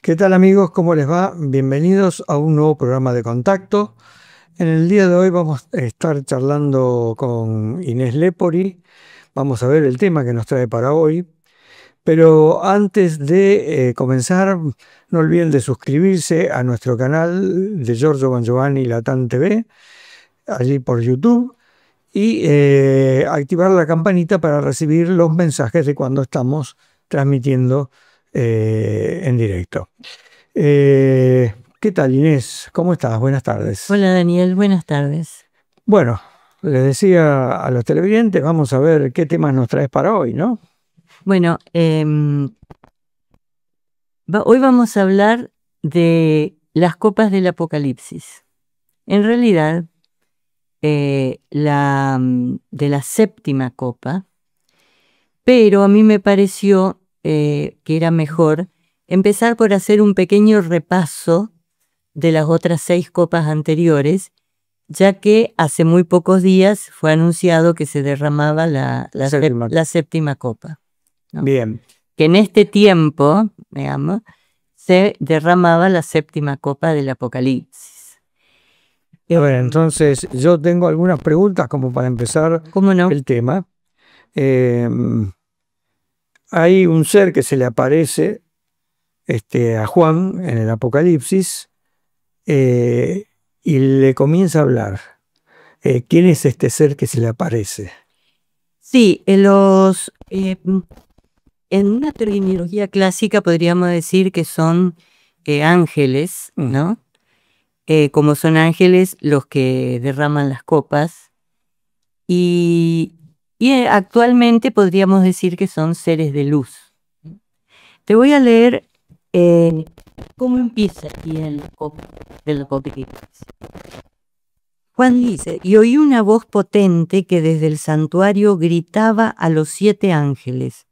¿Qué tal amigos? ¿Cómo les va? Bienvenidos a un nuevo programa de Contacto. En el día de hoy vamos a estar charlando con Inés Lepori. Vamos a ver el tema que nos trae para hoy. Pero antes de comenzar, no olviden de suscribirse a nuestro canal de Giorgio Bongiovanni Latam TV, allí por YouTube, y activar la campanita para recibir los mensajes de cuando estamos transmitiendo en directo. ¿Qué tal, Inés? ¿Cómo estás? Buenas tardes. Hola, Daniel. Buenas tardes. Bueno, les decía a los televidentes, vamos a ver qué temas nos traes para hoy, ¿no? Bueno, hoy vamos a hablar de las copas del Apocalipsis. En realidad, de la séptima copa, pero a mí me pareció que era mejor empezar por hacer un pequeño repaso de las otras 6 copas anteriores, ya que hace muy pocos días fue anunciado que se derramaba la séptima copa, ¿no? Bien. Que en este tiempo, digamos, se derramaba la séptima copa del Apocalipsis. A ver, entonces yo tengo algunas preguntas como para empezar ¿Cómo no? el tema. Hay un ser que se le aparece a Juan en el Apocalipsis y le comienza a hablar. ¿Quién es este ser que se le aparece? Sí, en una terminología clásica podríamos decir que son ángeles, ¿no? Como son ángeles los que derraman las copas. Y actualmente podríamos decir que son seres de luz. Te voy a leer cómo empieza aquí el del Apocalipsis. Juan dice: y oí una voz potente que desde el santuario gritaba a los 7 ángeles: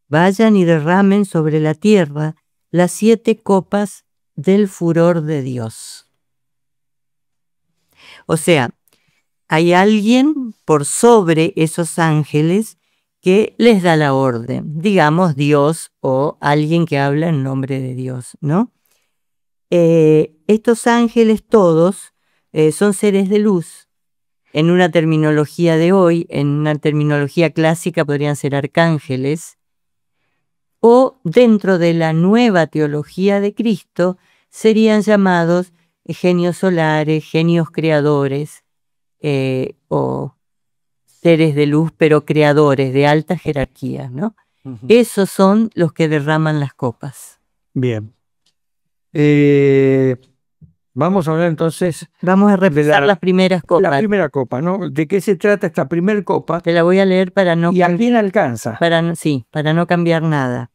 vayan y derramen sobre la tierra las 7 copas del furor de Dios. O sea, hay alguien por sobre esos ángeles que les da la orden, digamos Dios o alguien que habla en nombre de Dios, ¿no? Estos ángeles todos son seres de luz. En una terminología de hoy, en una terminología clásica podrían ser arcángeles, o dentro de la nueva teología de Cristo serían llamados genios solares, genios creadores, o seres de luz, pero creadores de alta jerarquía, ¿no? Esos son los que derraman las copas. Bien. Vamos a hablar entonces. Vamos a repasar las primeras copas. La primera copa, ¿no? ¿De qué se trata esta primera copa? Te la voy a leer para no... ¿Y a quién alcanza? Sí, para no cambiar nada.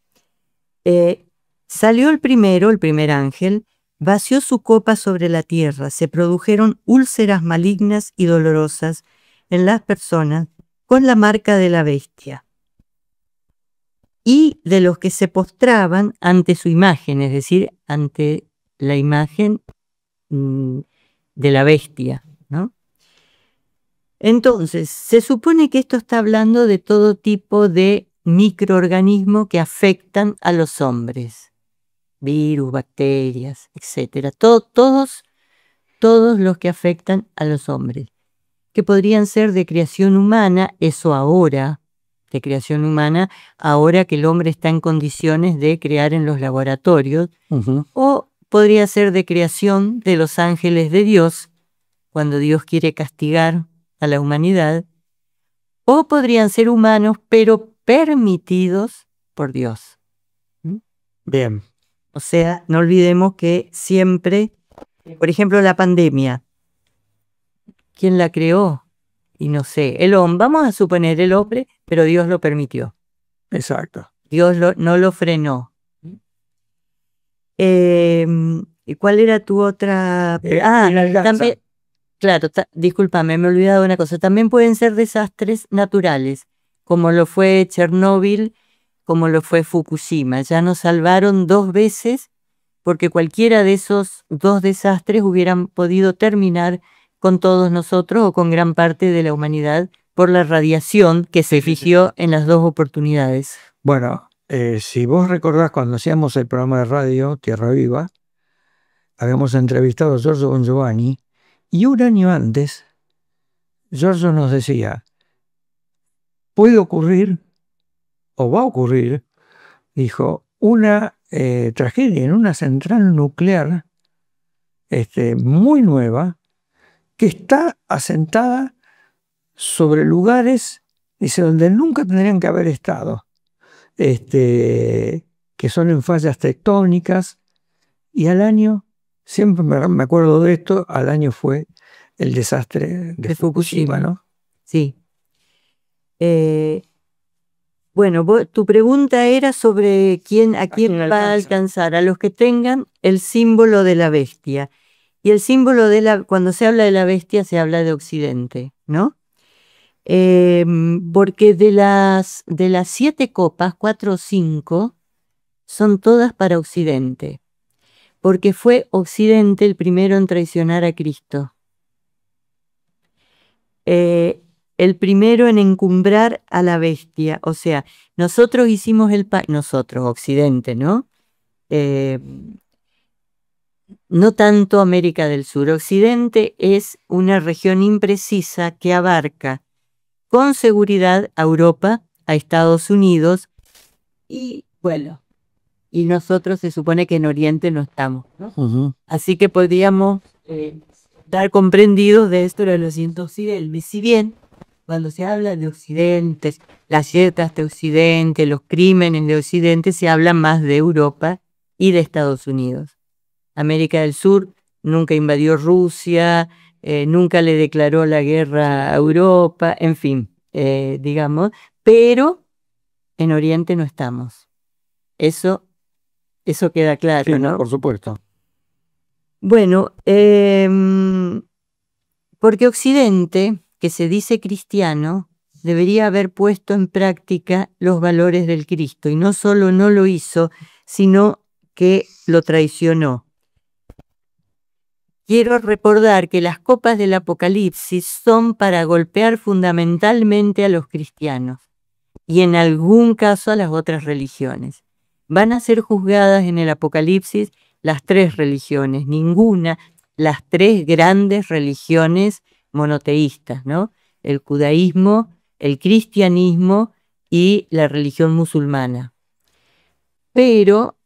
Salió el primer ángel, vació su copa sobre la tierra, se produjeron úlceras malignas y dolorosas en las personas con la marca de la bestia. y de los que se postraban ante su imagen, es decir, ante la imagen de la bestia, ¿no? Entonces, se supone que esto está hablando de todo tipo de microorganismos que afectan a los hombres, virus, bacterias, etcétera, todos los que afectan a los hombres, que podrían ser de creación humana, eso ahora, de creación humana, ahora que el hombre está en condiciones de crear en los laboratorios, o podría ser de creación de los ángeles de Dios, cuando Dios quiere castigar a la humanidad, o podrían ser humanos, pero permitidos por Dios. Bien. O sea, no olvidemos que siempre, por ejemplo, la pandemia, ¿quién la creó? Y no sé, el hombre, vamos a suponer el hombre, pero Dios lo permitió. Exacto. Dios no lo frenó. ¿Y cuál era tu otra? También, claro, discúlpame, me he olvidado de una cosa. También pueden ser desastres naturales, como lo fue Chernóbil, como lo fue Fukushima. Ya nos salvaron 2 veces porque cualquiera de esos 2 desastres hubieran podido terminar con todos nosotros o con gran parte de la humanidad por la radiación que se eligió en las 2 oportunidades. Bueno, si vos recordás cuando hacíamos el programa de radio Tierra Viva, habíamos entrevistado a Giorgio Bongiovanni y un año antes Giorgio nos decía, puede ocurrir o va a ocurrir, dijo, una tragedia en una central nuclear muy nueva que está asentada sobre lugares, dice, donde nunca tendrían que haber estado, que son en fallas tectónicas, y al año, siempre me acuerdo de esto, al año fue el desastre de Fukushima, ¿no? Sí. Bueno, tu pregunta era sobre a quién va a alcanzar, a los que tengan el símbolo de la bestia. Y el símbolo cuando se habla de la bestia se habla de Occidente, ¿no? Porque de las 7 copas, 4 o 5 son todas para Occidente, porque fue Occidente el primero en traicionar a Cristo. El primero en encumbrar a la bestia, o sea, nosotros hicimos nosotros, Occidente, ¿no? No tanto América del Sur. Occidente es una región imprecisa que abarca con seguridad a Europa, a Estados Unidos y, bueno, y nosotros se supone que en Oriente no estamos, ¿no? Así que podríamos dar comprendidos de esto de los Occidente. Si bien cuando se habla de Occidente, las dietas de Occidente, los crímenes de Occidente, se habla más de Europa y de Estados Unidos. América del Sur nunca invadió Rusia, nunca le declaró la guerra a Europa, en fin, digamos, pero en Oriente no estamos. Eso queda claro, sí, ¿no? Por supuesto. Bueno, porque Occidente, que se dice cristiano, debería haber puesto en práctica los valores del Cristo, y no solo no lo hizo, sino que lo traicionó. Quiero recordar que las copas del Apocalipsis son para golpear fundamentalmente a los cristianos y en algún caso a las otras religiones. Van a ser juzgadas en el Apocalipsis las 3 religiones, las 3 grandes religiones monoteístas, ¿no? El judaísmo, el cristianismo y la religión musulmana. Pero,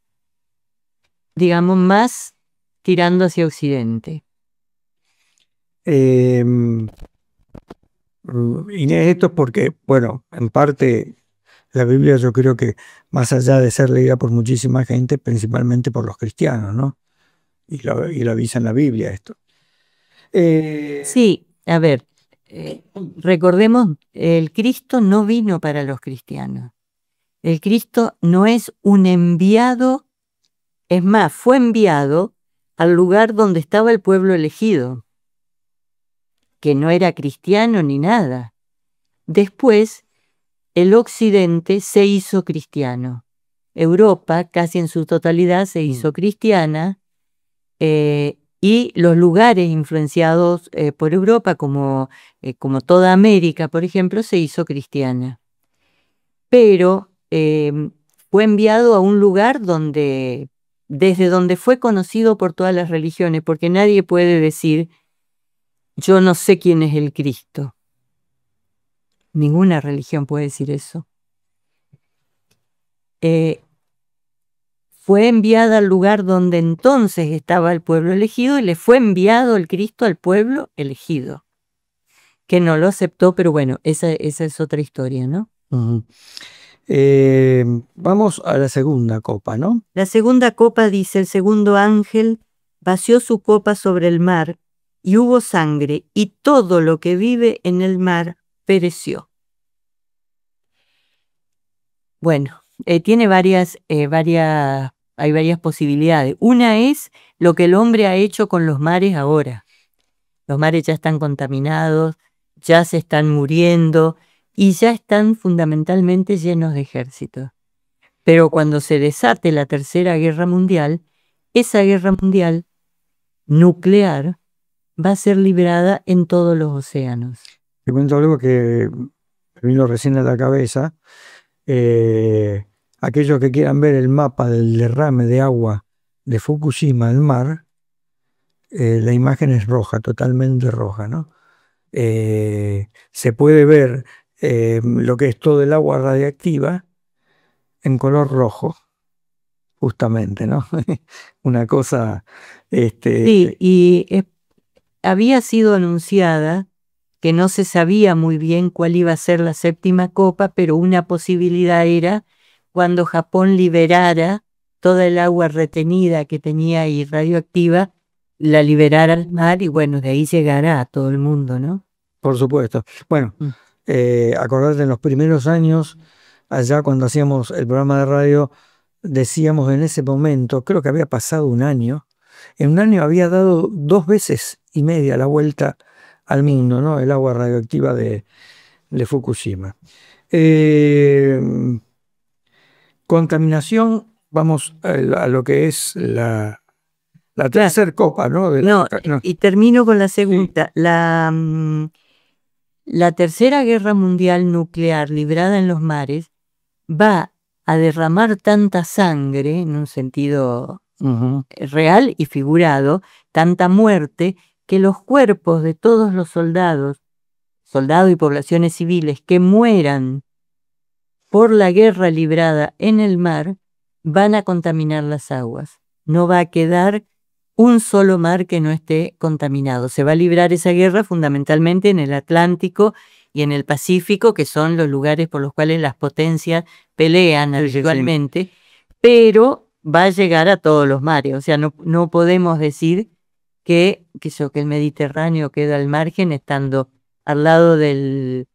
digamos, más tirando hacia Occidente. Inés, esto es porque, bueno, en parte la Biblia yo creo que más allá de ser leída por muchísima gente, principalmente por los cristianos, ¿no? Y lo avisa en la Biblia esto. Sí, a ver, recordemos, el Cristo no vino para los cristianos. El Cristo no es un enviado, es más, fue enviado al lugar donde estaba el pueblo elegido, que no era cristiano ni nada. Después el occidente se hizo cristiano. Europa, casi en su totalidad, se hizo cristiana, y los lugares influenciados por Europa, como toda América, por ejemplo, se hizo cristiana. Pero fue enviado a un lugar desde donde fue conocido por todas las religiones, porque nadie puede decir, yo no sé quién es el Cristo. Ninguna religión puede decir eso. Fue enviada al lugar donde entonces estaba el pueblo elegido y le fue enviado el Cristo al pueblo elegido, que no lo aceptó, pero bueno, esa es otra historia, ¿no? Vamos a la segunda copa, ¿no? La segunda copa dice, el segundo ángel vació su copa sobre el mar y hubo sangre y todo lo que vive en el mar pereció. Bueno, tiene hay varias posibilidades. Una es lo que el hombre ha hecho con los mares ahora. Los mares ya están contaminados, ya se están muriendo y ya están fundamentalmente llenos de ejércitos. Pero cuando se desate la Tercera Guerra Mundial, esa guerra mundial nuclear va a ser librada en todos los océanos. Te cuento algo que me vino recién a la cabeza. Aquellos que quieran ver el mapa del derrame de agua de Fukushima al mar, la imagen es roja, totalmente roja, ¿no? Se puede ver lo que es todo el agua radiactiva en color rojo, justamente, ¿no? Una cosa... Sí, y había sido anunciada que no se sabía muy bien cuál iba a ser la séptima copa, pero una posibilidad era cuando Japón liberara toda el agua retenida que tenía ahí radioactiva, la liberara al mar y bueno, de ahí llegara a todo el mundo, ¿no? Por supuesto. Bueno, acordate, en los primeros años, allá cuando hacíamos el programa de radio, decíamos en ese momento, creo que había pasado un año, en un año había dado 2 veces y media la vuelta al mundo, ¿no? El agua radioactiva de Fukushima. Contaminación, vamos a lo que es la tercera copa, ¿no? No, y termino con la segunda. Sí. La Tercera Guerra Mundial nuclear librada en los mares va a derramar tanta sangre, en un sentido real y figurado, tanta muerte, que los cuerpos de todos los soldados y poblaciones civiles que mueran por la guerra librada en el mar, van a contaminar las aguas. No va a quedar un solo mar que no esté contaminado. Se va a librar esa guerra fundamentalmente en el Atlántico y en el Pacífico, que son los lugares por los cuales las potencias pelean habitualmente, pero va a llegar a todos los mares. O sea, no podemos decir que el Mediterráneo queda al margen estando al lado del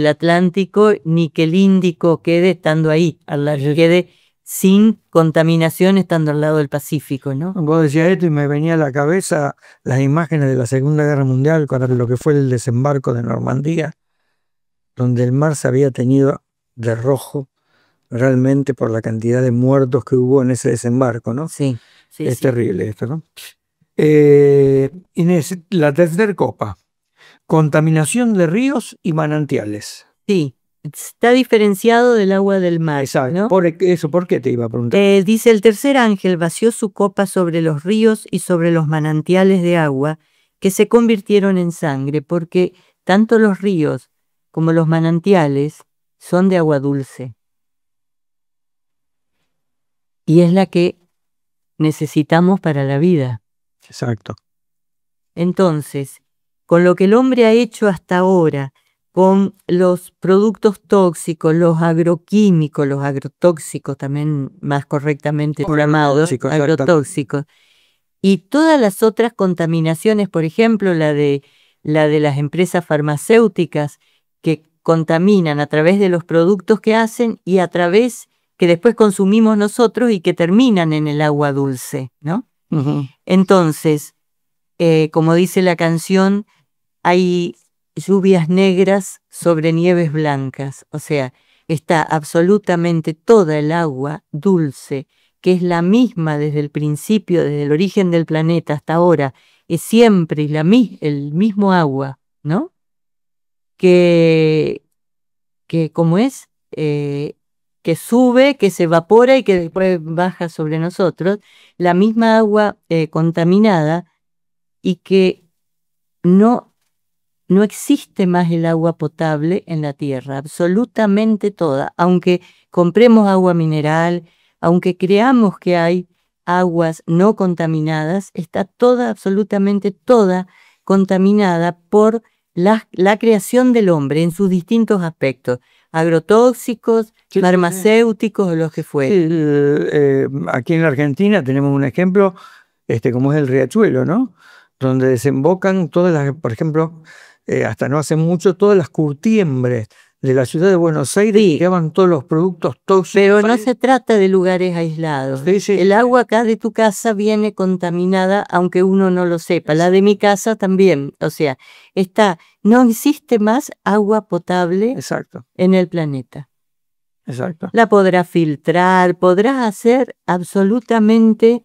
Atlántico, ni que el Índico quede estando ahí, quede sin contaminación estando al lado del Pacífico, ¿no? Vos decías esto y me venía a la cabeza las imágenes de la Segunda Guerra Mundial con lo que fue el desembarco de Normandía, donde el mar se había teñido de rojo realmente por la cantidad de muertos que hubo en ese desembarco, ¿no? Sí. Es terrible esto, ¿no? Inés, la tercera copa, contaminación de ríos y manantiales. Sí. Está diferenciado del agua del mar. Exacto. ¿No? ¿Por qué te iba a preguntar? Dice, el tercer ángel vació su copa sobre los ríos y sobre los manantiales de agua que se convirtieron en sangre, porque tanto los ríos como los manantiales son de agua dulce. Y es la que necesitamos para la vida. Exacto. Entonces, con lo que el hombre ha hecho hasta ahora, con los productos tóxicos, los agroquímicos, los agrotóxicos también más correctamente llamados, agrotóxicos, y todas las otras contaminaciones, por ejemplo, la de las empresas farmacéuticas que contaminan a través de los productos que hacen y a través que después consumimos nosotros y que terminan en el agua dulce, ¿no? Entonces, como dice la canción, hay lluvias negras sobre nieves blancas. O sea, está absolutamente toda el agua dulce, que es la misma desde el principio, desde el origen del planeta hasta ahora, es siempre el mismo agua, ¿no? Que como es, que sube, que se evapora y que después baja sobre nosotros, la misma agua contaminada, y que no existe más el agua potable en la tierra, absolutamente toda, aunque compremos agua mineral, aunque creamos que hay aguas no contaminadas, está toda, absolutamente toda contaminada por la creación del hombre en sus distintos aspectos, agrotóxicos, Sí, farmacéuticos o los que fueren. Aquí en la Argentina tenemos un ejemplo, como es el Riachuelo, ¿no? Donde desembocan todas las, por ejemplo, hasta no hace mucho, todas las curtiembres de la ciudad de Buenos Aires, Sí. llevan todos los productos tóxicos. Pero no se trata de lugares aislados. Sí, sí. El agua acá de tu casa viene contaminada, aunque uno no lo sepa. La de mi casa también. O sea, no existe más agua potable Exacto, en el planeta. exacto. La podrás filtrar, podrás hacer absolutamente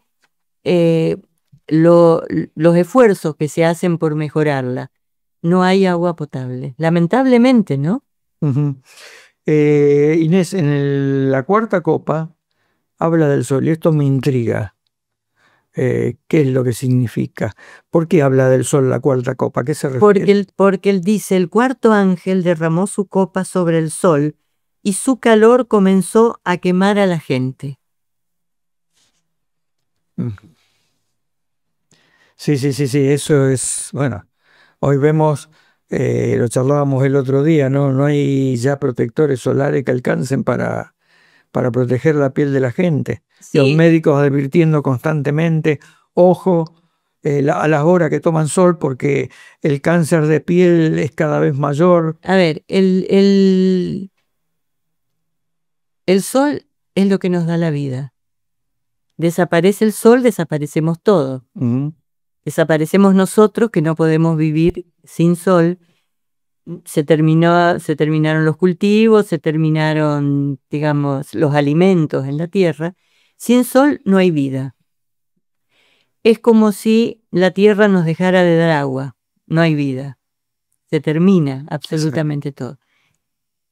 los esfuerzos que se hacen por mejorarla. No hay agua potable. Lamentablemente, ¿no? Ujú. Inés, en la cuarta copa habla del sol y esto me intriga. ¿Qué es lo que significa? ¿Por qué habla del sol la cuarta copa? ¿A qué se refiere? Porque él dice, el cuarto ángel derramó su copa sobre el sol y su calor comenzó a quemar a la gente. Mm. Sí, sí, sí, sí, eso es, bueno, hoy vemos, lo charlábamos el otro día, ¿no? No hay ya protectores solares que alcancen para proteger la piel de la gente. Los Sí. médicos advirtiendo constantemente, ojo, a las horas que toman sol porque el cáncer de piel es cada vez mayor. A ver, el sol es lo que nos da la vida. Desaparece el sol, desaparecemos todo. Ujú. Desaparecemos nosotros, que no podemos vivir sin sol. Se terminaron los cultivos, se terminaron, digamos, los alimentos en la tierra. Sin sol no hay vida. Es como si la tierra nos dejara de dar agua. No hay vida. Se termina absolutamente todo.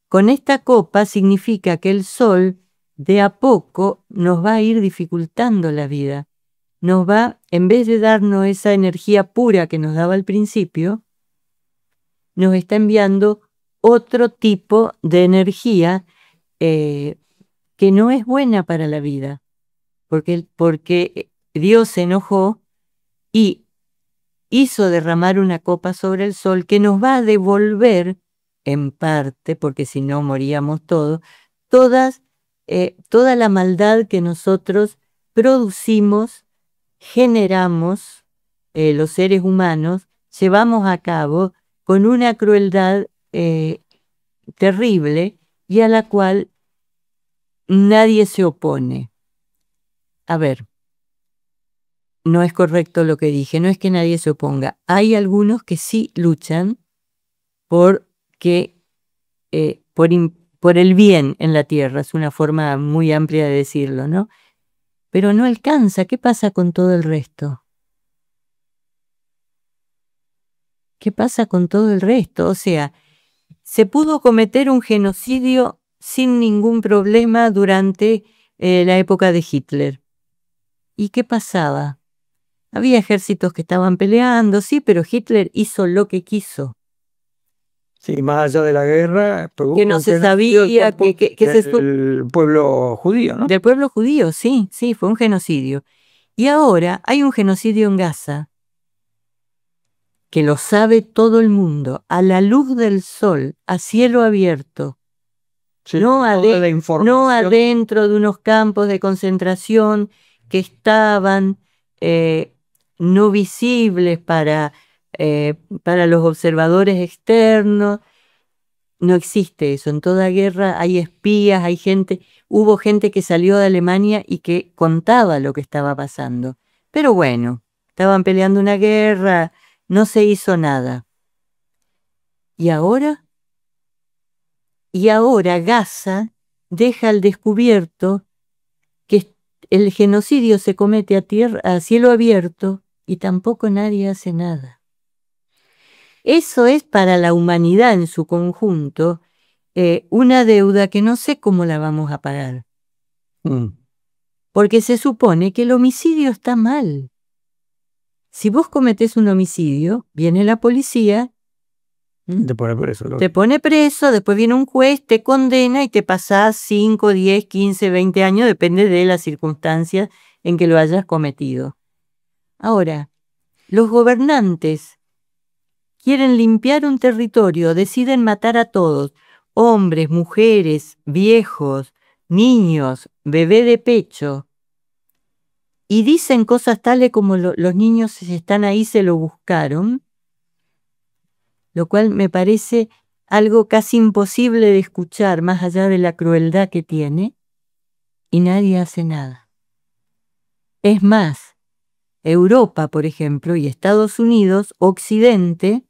Con esta copa significa que el sol de a poco nos va a ir dificultando la vida. Nos va, en vez de darnos esa energía pura que nos daba al principio, nos está enviando otro tipo de energía que no es buena para la vida, porque Dios se enojó y hizo derramar una copa sobre el sol que nos va a devolver, en parte, porque si no moríamos todos, toda la maldad que nosotros producimos, generamos, los seres humanos, llevamos a cabo con una crueldad terrible y a la cual nadie se opone. A ver, no es correcto lo que dije, no es que nadie se oponga. Hay algunos que sí luchan por el bien en la tierra, es una forma muy amplia de decirlo, ¿no? Pero no alcanza. ¿Qué pasa con todo el resto? ¿Qué pasa con todo el resto? O sea, se pudo cometer un genocidio sin ningún problema durante la época de Hitler. ¿Y qué pasaba? Había ejércitos que estaban peleando, sí, pero Hitler hizo lo que quiso. Sí, más allá de la guerra, Que no se sabía, el pueblo judío, ¿no? Del pueblo judío, sí, sí, fue un genocidio. Y ahora hay un genocidio en Gaza, que lo sabe todo el mundo, a la luz del sol, a cielo abierto. Sí, No información. adentro de unos campos de concentración que estaban no visibles para los observadores externos. No existe eso. En toda guerra hay espías, hay gente. Hubo gente que salió de Alemania y que contaba lo que estaba pasando. Pero bueno, estaban peleando una guerra, no se hizo nada. ¿Y ahora? Y ahora Gaza deja al descubierto que el genocidio se comete a cielo abierto y tampoco nadie hace nada. Eso es para la humanidad en su conjunto una deuda que no sé cómo la vamos a pagar. Porque se supone que el homicidio está mal. Si vos cometés un homicidio, viene la policía, te pone preso. Te pone preso, después viene un juez, te condena y te pasás 5, 10, 15, 20 años, depende de las circunstancias en que lo hayas cometido. Ahora, los gobernantes quieren limpiar un territorio, deciden matar a todos, hombres, mujeres, viejos, niños, bebé de pecho, y dicen cosas tales como los niños si están ahí se lo buscaron, lo cual me parece algo casi imposible de escuchar más allá de la crueldad que tiene, y nadie hace nada. Es más, Europa, por ejemplo, y Estados Unidos, Occidente,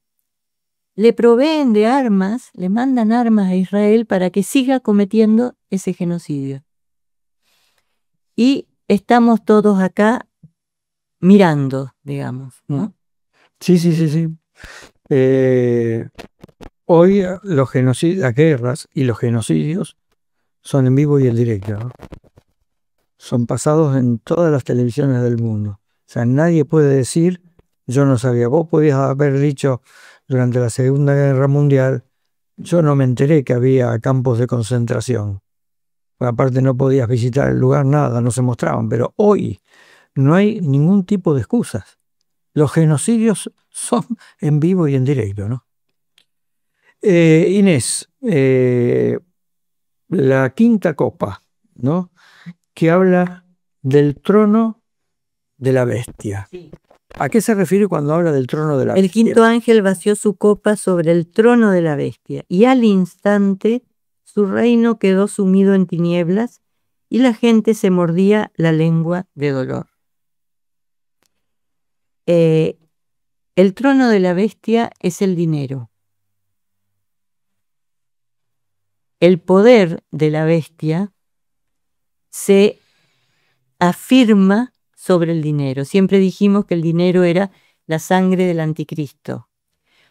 le proveen de armas, le mandan armas a Israel para que siga cometiendo ese genocidio. Y estamos todos acá mirando, digamos, ¿no? Sí. Hoy los genocidios, las guerras y los genocidios son en vivo y en directo, ¿no? Son pasados en todas las televisiones del mundo. O sea, nadie puede decir, yo no sabía. Vos podías haber dicho durante la Segunda Guerra Mundial, yo no me enteré que había campos de concentración. Aparte no podías visitar el lugar, nada, no se mostraban. Pero hoy no hay ningún tipo de excusas. Los genocidios son en vivo y en directo, ¿no? Inés, la quinta copa, ¿no? Que habla del trono de la bestia. Sí. ¿A qué se refiere cuando habla del trono de la bestia? El quinto ángel vació su copa sobre el trono de la bestia, y al instante su reino quedó sumido en tinieblas, y la gente se mordía la lengua de dolor. El trono de la bestia es el dinero. El poder de la bestia se afirma sobre el dinero. Siempre dijimos que el dinero era la sangre del anticristo.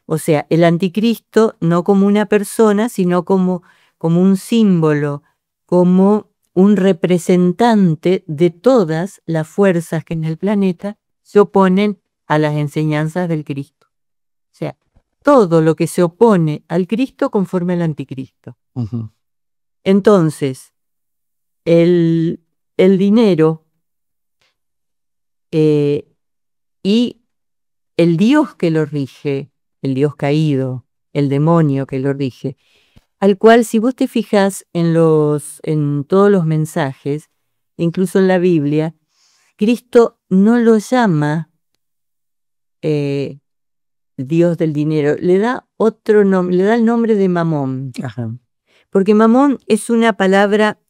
O sea, el anticristo no como una persona, sino como un símbolo, como un representante de todas las fuerzas que en el planeta se oponen a las enseñanzas del Cristo. O sea, todo lo que se opone al Cristo conforme al anticristo. Entonces, el dinero y el Dios que lo rige, el Dios caído, el demonio que lo rige, al cual si vos te fijas en todos los mensajes, incluso en la Biblia, Cristo no lo llama Dios del dinero, le da otro nombre, le da el nombre de Mamón. Ajá. Porque Mamón es una palabra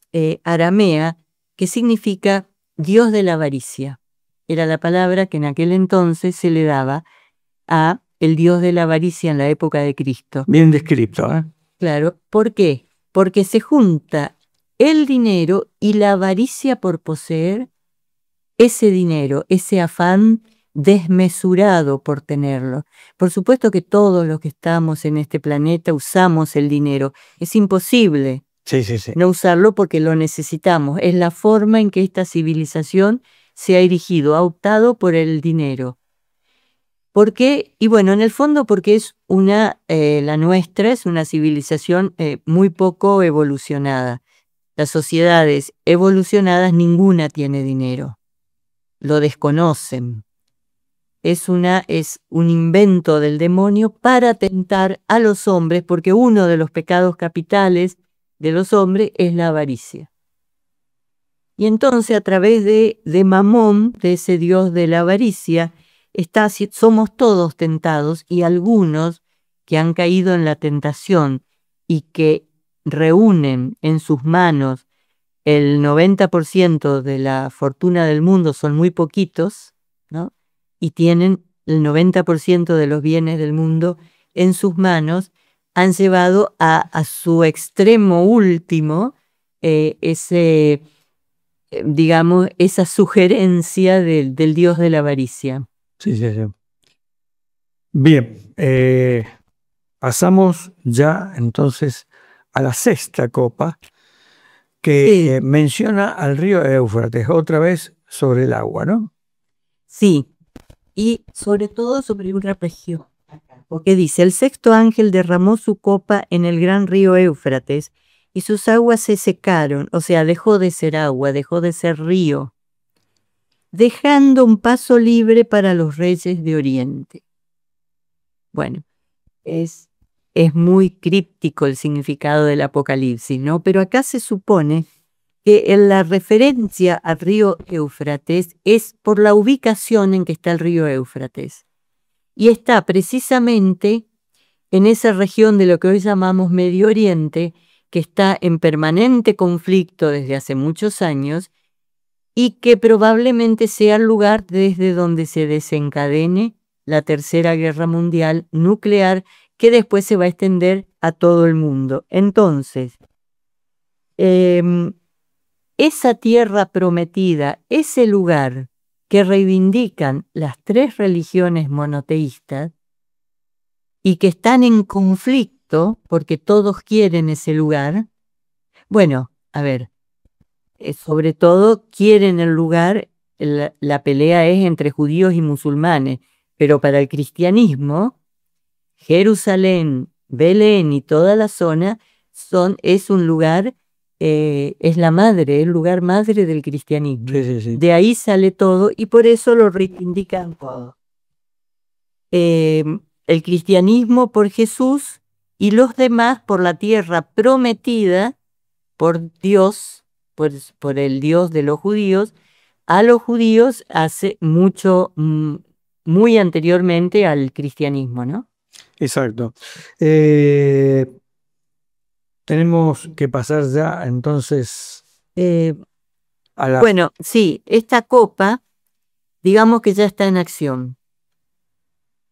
aramea que significa Dios de la avaricia. Era la palabra que en aquel entonces se le daba a el Dios de la avaricia en la época de Cristo. Bien descrito, ¿eh? Claro, ¿por qué? Porque se junta el dinero y la avaricia por poseer ese dinero, ese afán desmesurado por tenerlo. Por supuesto que todos los que estamos en este planeta usamos el dinero. Es imposible no usarlo porque lo necesitamos. Es la forma en que esta civilización se ha erigido, ha optado por el dinero. ¿Por qué? Y bueno, en el fondo porque es la nuestra es una civilización muy poco evolucionada. Las sociedades evolucionadas ninguna tiene dinero. Lo desconocen. Es un invento del demonio para tentar a los hombres, porque uno de los pecados capitales de los hombres es la avaricia. Y entonces a través de Mamón, de ese dios de la avaricia, somos todos tentados, y algunos que han caído en la tentación y que reúnen en sus manos el 90% de la fortuna del mundo, son muy poquitos, ¿no? Y tienen el 90% de los bienes del mundo en sus manos, han llevado a su extremo último digamos, esa sugerencia del dios de la avaricia. Sí, sí, sí. Bien, pasamos ya entonces a la sexta copa que menciona al río Éufrates, otra vez sobre el agua, ¿no? Sí, y sobre todo sobre una región. Porque dice, el sexto ángel derramó su copa en el gran río Éufrates y sus aguas se secaron, o sea, dejó de ser agua, dejó de ser río, dejando un paso libre para los reyes de Oriente. Bueno, es muy críptico el significado del Apocalipsis, ¿no? Pero acá se supone que en la referencia al río Éufrates es por la ubicación en que está el río Éufrates. Y está precisamente en esa región de lo que hoy llamamos Medio Oriente, que está en permanente conflicto desde hace muchos años y que probablemente sea el lugar desde donde se desencadene la Tercera Guerra Mundial nuclear, que después se va a extender a todo el mundo. Entonces, esa tierra prometida, ese lugar que reivindican las tres religiones monoteístas y que están en conflicto porque todos quieren ese lugar, bueno, a ver, sobre todo quieren el lugar, la pelea es entre judíos y musulmanes, pero para el cristianismo, Jerusalén, Belén y toda la zona es un lugar, es la madre, el lugar madre del cristianismo. Sí, sí, sí. De ahí sale todo y por eso lo reivindican todo. El cristianismo por Jesús y los demás por la tierra prometida por Dios, por el Dios de los judíos, a los judíos hace mucho, muy anteriormente al cristianismo, ¿no? Exacto. Tenemos que pasar ya entonces a la, Bueno, sí, esta copa, digamos que ya está en acción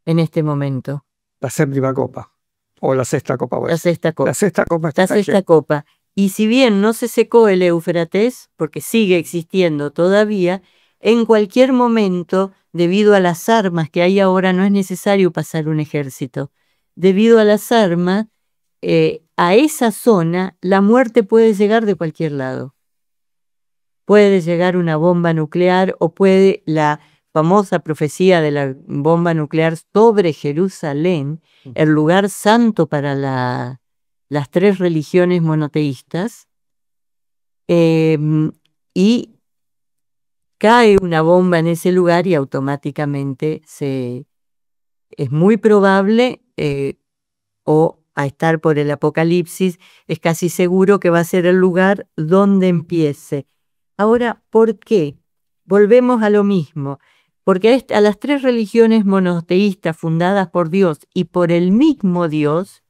en este momento. la séptima copa o la sexta copa. La sexta copa. La sexta copa está La sexta aquí. copa. Y si bien no se secó el Éufrates, porque sigue existiendo todavía, en cualquier momento, debido a las armas que hay ahora, no es necesario pasar un ejército. Debido a las armas, a esa zona la muerte puede llegar de cualquier lado. Puede llegar una bomba nuclear o puede la famosa profecía de la bomba nuclear sobre Jerusalén, el lugar santo para las tres religiones monoteístas, y cae una bomba en ese lugar y automáticamente es muy probable, o a estar por el Apocalipsis, es casi seguro que va a ser el lugar donde empiece. Ahora, ¿por qué? Volvemos a lo mismo, porque a las tres religiones monoteístas fundadas por Dios y por el mismo Dios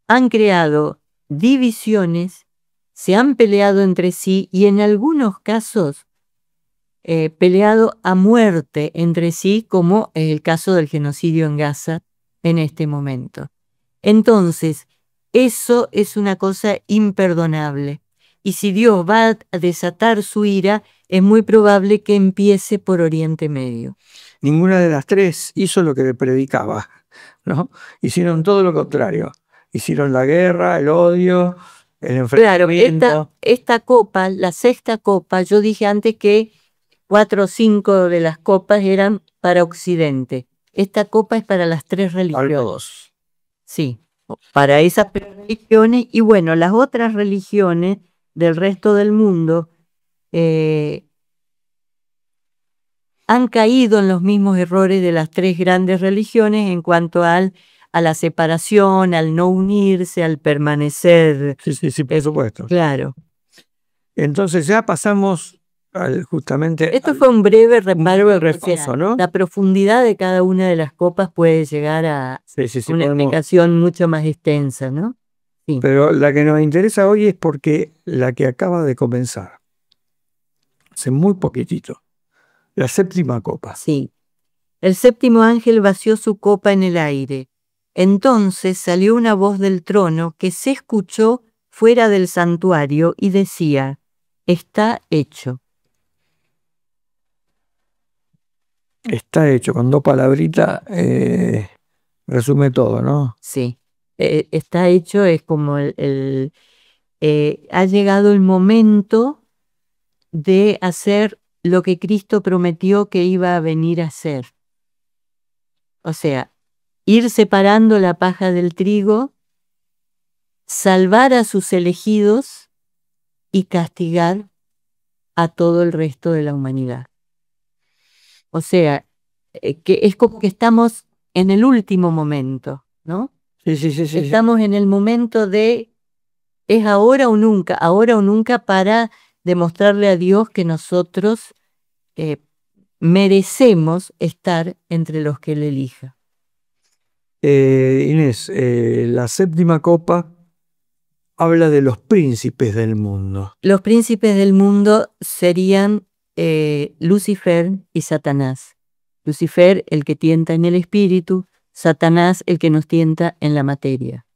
han creado divisiones, se han peleado entre sí y en algunos casos peleado a muerte entre sí, como es el caso del genocidio en Gaza en este momento. Entonces, eso es una cosa imperdonable. Y si Dios va a desatar su ira, es muy probable que empiece por Oriente Medio. Ninguna de las tres hizo lo que predicaba, ¿no? Hicieron todo lo contrario. Hicieron la guerra, el odio, el enfrentamiento. Claro, esta copa, la sexta copa, yo dije antes que 4 o 5 de las copas eran para Occidente. Esta copa es para las tres religiones. Todos. Sí, para esas tres religiones y bueno, las otras religiones del resto del mundo han caído en los mismos errores de las tres grandes religiones en cuanto a la separación, al no unirse, al permanecer. Sí, por supuesto. Claro. Entonces ya pasamos justamente... Esto fue un breve repaso, ¿no? La profundidad de cada una de las copas puede llegar a una explicación mucho más extensa, ¿no? Sí. Pero la que nos interesa hoy es porque la que acaba de comenzar, hace muy poquitito, la séptima copa. Sí. El séptimo ángel vació su copa en el aire Entonces salió una voz del trono que se escuchó fuera del santuario y decía: está hecho. Está hecho, con 2 palabritas resume todo, ¿no? Sí, está hecho es como ha llegado el momento de hacer lo que Cristo prometió que iba a venir a hacer. O sea, ir separando la paja del trigo, salvar a sus elegidos y castigar a todo el resto de la humanidad. O sea, que es como que estamos en el último momento, ¿no? Sí. Estamos en el momento de es ahora o nunca para demostrarle a Dios que nosotros merecemos estar entre los que Él elija. Inés, la 7ª copa habla de los príncipes del mundo. Los príncipes del mundo serían Lucifer y Satanás. Lucifer, el que tienta en el espíritu, Satanás, el que nos tienta en la materia.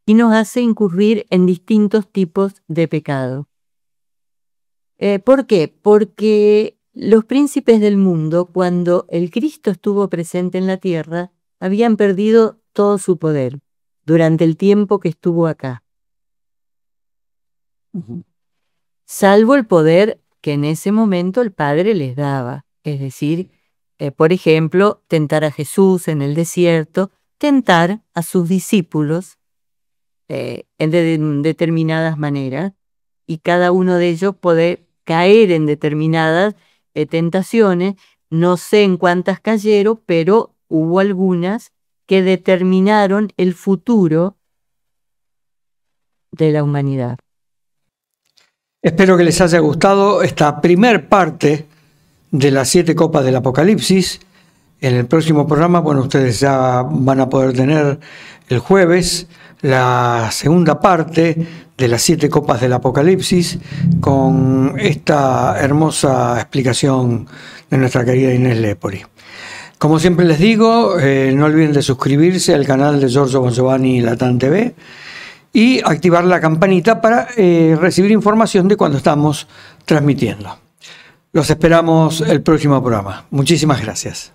Y nos hace incurrir en distintos tipos de pecado. ¿Por qué? Porque los príncipes del mundo, cuando el Cristo estuvo presente en la tierra, habían perdido todo su poder durante el tiempo que estuvo acá. Salvo el poder que en ese momento el Padre les daba. Es decir, por ejemplo, tentar a Jesús en el desierto, tentar a sus discípulos en determinadas maneras, y cada uno de ellos puede caer en determinadas tentaciones. No sé en cuántas cayeron, pero hubo algunas que determinaron el futuro de la humanidad. Espero que les haya gustado esta primer parte de las 7 copas del Apocalipsis. En el próximo programa, bueno, ustedes ya van a poder tener el jueves la segunda parte de las 7 copas del Apocalipsis con esta hermosa explicación de nuestra querida Inés Lepori. Como siempre les digo, no olviden de suscribirse al canal de Giorgio Bongiovanni Latam TV y activar la campanita para recibir información de cuando estamos transmitiendo. Los esperamos el próximo programa. Muchísimas gracias.